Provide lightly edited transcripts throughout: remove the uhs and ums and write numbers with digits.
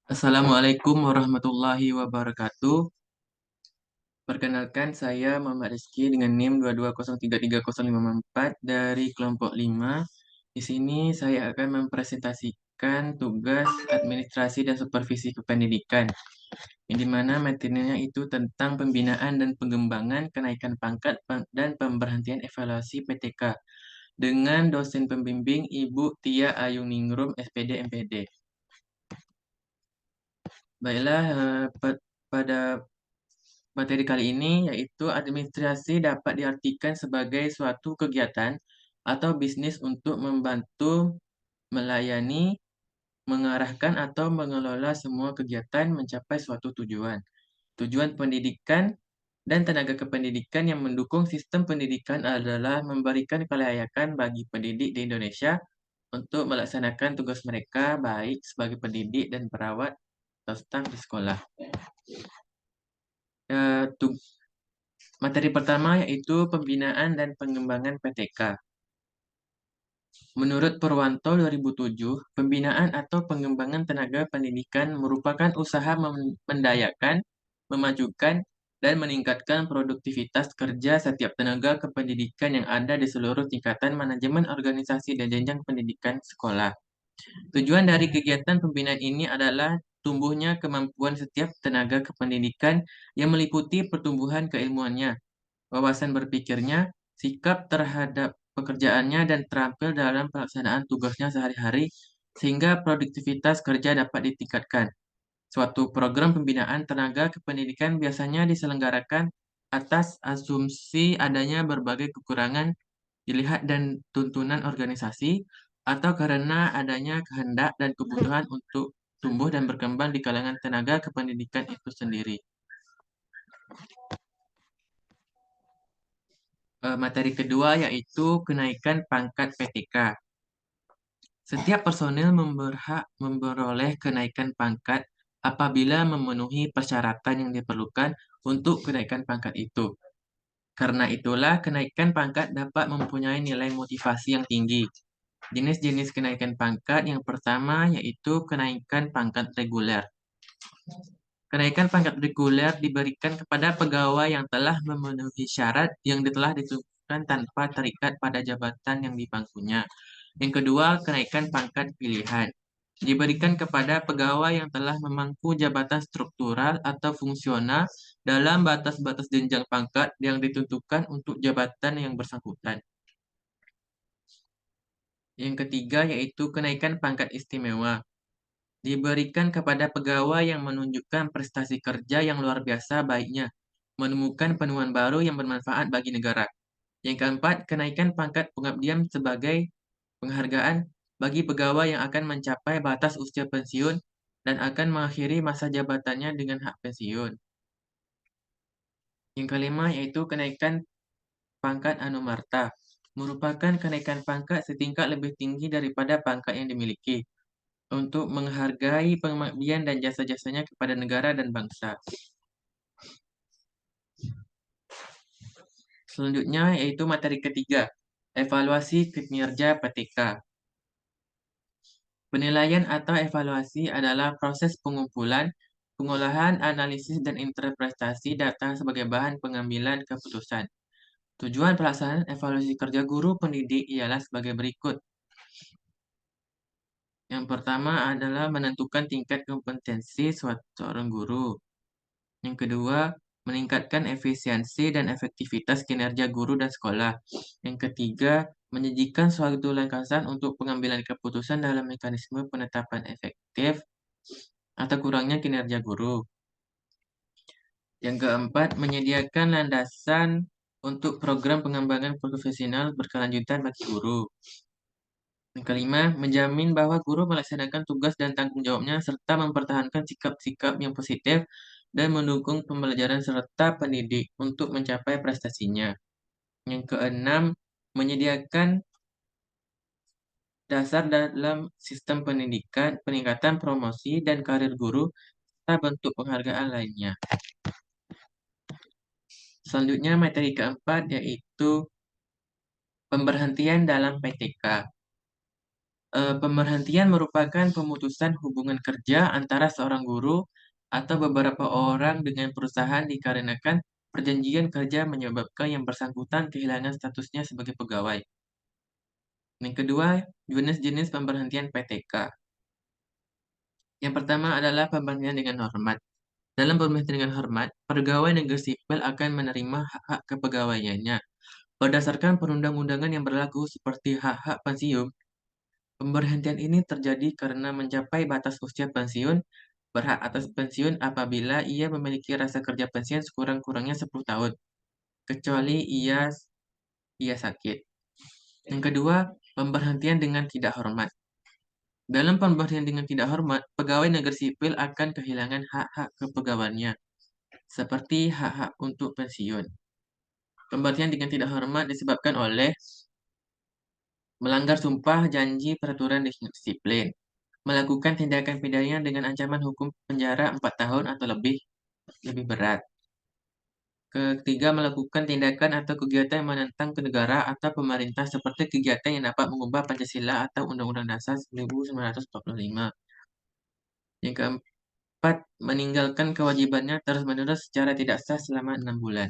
Assalamualaikum warahmatullahi wabarakatuh. Perkenalkan, saya Muhammad Rizky dengan NIM 220333054 dari kelompok 5. Di sini saya akan mempresentasikan tugas administrasi dan supervisi kependidikan, yang dimana materinya itu tentang pembinaan dan pengembangan kenaikan pangkat dan pemberhentian evaluasi PTK dengan dosen pembimbing Ibu Tia Ayuningrum, SPD MPD. Baiklah, pada materi kali ini yaitu administrasi dapat diartikan sebagai suatu kegiatan atau bisnis untuk membantu, melayani, mengarahkan atau mengelola semua kegiatan mencapai suatu tujuan. Tujuan pendidikan dan tenaga kependidikan yang mendukung sistem pendidikan adalah memberikan kelayakan bagi pendidik di Indonesia untuk melaksanakan tugas mereka baik sebagai pendidik dan perawat atau staf di sekolah. Eh, tu- Materi pertama yaitu pembinaan dan pengembangan PTK. Menurut Purwanto 2007, pembinaan atau pengembangan tenaga pendidikan merupakan usaha mendayakan, memajukan, dan meningkatkan produktivitas kerja setiap tenaga kependidikan yang ada di seluruh tingkatan manajemen organisasi dan jenjang pendidikan sekolah. Tujuan dari kegiatan pembinaan ini adalah tumbuhnya kemampuan setiap tenaga kependidikan yang meliputi pertumbuhan keilmuannya, wawasan berpikirnya, sikap terhadap pekerjaannya, dan terampil dalam pelaksanaan tugasnya sehari-hari, sehingga produktivitas kerja dapat ditingkatkan. Suatu program pembinaan tenaga kependidikan biasanya diselenggarakan atas asumsi adanya berbagai kekurangan dilihat dan tuntunan organisasi, atau karena adanya kehendak dan kebutuhan untuk tumbuh dan berkembang di kalangan tenaga kependidikan itu sendiri. Materi kedua yaitu kenaikan pangkat PTK. Setiap personel berhak memperoleh kenaikan pangkat apabila memenuhi persyaratan yang diperlukan untuk kenaikan pangkat itu. Karena itulah, kenaikan pangkat dapat mempunyai nilai motivasi yang tinggi. Jenis-jenis kenaikan pangkat yang pertama yaitu kenaikan pangkat reguler. Kenaikan pangkat reguler diberikan kepada pegawai yang telah memenuhi syarat yang telah ditentukan tanpa terikat pada jabatan yang dipangkunya. Yang kedua, kenaikan pangkat pilihan. Diberikan kepada pegawai yang telah memangku jabatan struktural atau fungsional dalam batas-batas jenjang pangkat yang ditentukan untuk jabatan yang bersangkutan. Yang ketiga, yaitu kenaikan pangkat istimewa. Diberikan kepada pegawai yang menunjukkan prestasi kerja yang luar biasa baiknya, menemukan penemuan baru yang bermanfaat bagi negara. Yang keempat, kenaikan pangkat pengabdian sebagai penghargaan bagi pegawai yang akan mencapai batas usia pensiun dan akan mengakhiri masa jabatannya dengan hak pensiun. Yang kelima yaitu kenaikan pangkat anumerta, merupakan kenaikan pangkat setingkat lebih tinggi daripada pangkat yang dimiliki, untuk menghargai pengabdian dan jasa-jasanya kepada negara dan bangsa. Selanjutnya yaitu materi ketiga, evaluasi kinerja PTK. Penilaian atau evaluasi adalah proses pengumpulan, pengolahan, analisis, dan interpretasi data sebagai bahan pengambilan keputusan. Tujuan pelaksanaan evaluasi kerja guru pendidik ialah sebagai berikut. Yang pertama adalah menentukan tingkat kompetensi seorang guru. Yang kedua, meningkatkan efisiensi dan efektivitas kinerja guru dan sekolah. Yang ketiga, menyajikan suatu langkasan untuk pengambilan keputusan dalam mekanisme penetapan efektif atau kurangnya kinerja guru. Yang keempat, menyediakan landasan untuk program pengembangan profesional berkelanjutan bagi guru. Yang kelima, menjamin bahwa guru melaksanakan tugas dan tanggung jawabnya serta mempertahankan sikap-sikap yang positif dan mendukung pembelajaran serta pendidik untuk mencapai prestasinya. Yang keenam, menyediakan dasar dalam sistem pendidikan, peningkatan promosi dan karir guru, serta bentuk penghargaan lainnya. Selanjutnya, materi keempat yaitu pemberhentian dalam PTK. Pemberhentian merupakan pemutusan hubungan kerja antara seorang guru atau beberapa orang dengan perusahaan dikarenakan perjanjian kerja menyebabkan yang bersangkutan kehilangan statusnya sebagai pegawai. Yang kedua, jenis-jenis pemberhentian PTK. Yang pertama adalah pemberhentian dengan hormat. Dalam pemberhentian dengan hormat, pegawai negeri sipil akan menerima hak-hak kepegawaiannya. Berdasarkan perundang-undangan yang berlaku seperti hak-hak pensiun, pemberhentian ini terjadi karena mencapai batas usia pensiun, berhak atas pensiun apabila ia memiliki rasa kerja pensiun sekurang-kurangnya 10 tahun, kecuali ia sakit. Yang kedua, pemberhentian dengan tidak hormat. Dalam pemberhentian dengan tidak hormat, pegawai negeri sipil akan kehilangan hak-hak kepegawaiannya, seperti hak-hak untuk pensiun. Pemberhentian dengan tidak hormat disebabkan oleh melanggar sumpah janji peraturan disiplin, melakukan tindakan pidana dengan ancaman hukum penjara 4 tahun atau lebih berat. Ketiga, melakukan tindakan atau kegiatan yang menentang ke negara atau pemerintah seperti kegiatan yang dapat mengubah Pancasila atau Undang-Undang Dasar 1945. Yang keempat, meninggalkan kewajibannya terus-menerus secara tidak sah selama 6 bulan.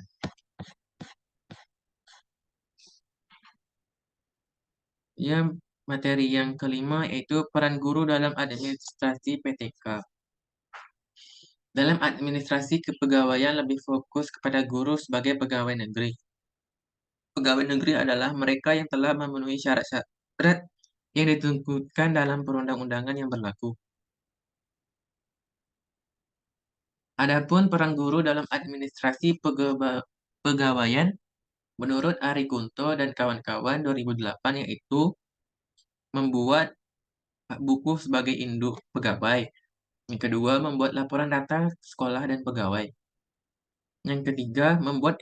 Yang materi yang kelima yaitu peran guru dalam administrasi PTK. Dalam administrasi kepegawaian lebih fokus kepada guru sebagai pegawai negeri. Pegawai negeri adalah mereka yang telah memenuhi syarat-syarat yang ditentukan dalam perundang-undangan yang berlaku. Adapun peran guru dalam administrasi pegawaian menurut Ari Kunto dan kawan-kawan 2008 yaitu membuat buku sebagai induk pegawai. Yang kedua, membuat laporan data sekolah dan pegawai. Yang ketiga, buat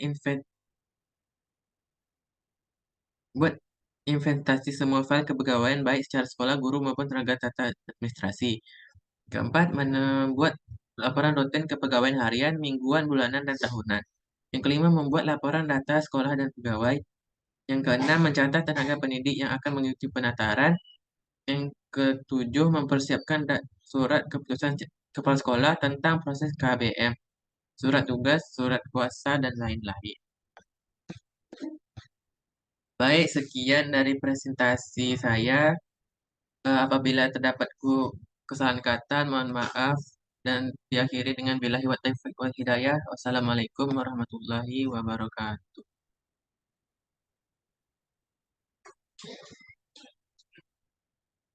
inventasi semua file kepegawaian baik secara sekolah, guru maupun tenaga tata administrasi. Keempat, membuat laporan rutin kepegawaian harian, mingguan, bulanan, dan tahunan. Yang kelima, membuat laporan data sekolah dan pegawai. Yang keenam, mencatat tenaga pendidik yang akan mengikuti penataran. Yang ketujuh, mempersiapkan surat keputusan kepala sekolah tentang proses KBM, surat tugas, surat kuasa, dan lain-lain. Baik, sekian dari presentasi saya. Apabila terdapat kesalahan kata, mohon maaf. Dan diakhiri dengan billahi wa taufiq wal hidayah. Wassalamualaikum warahmatullahi wabarakatuh.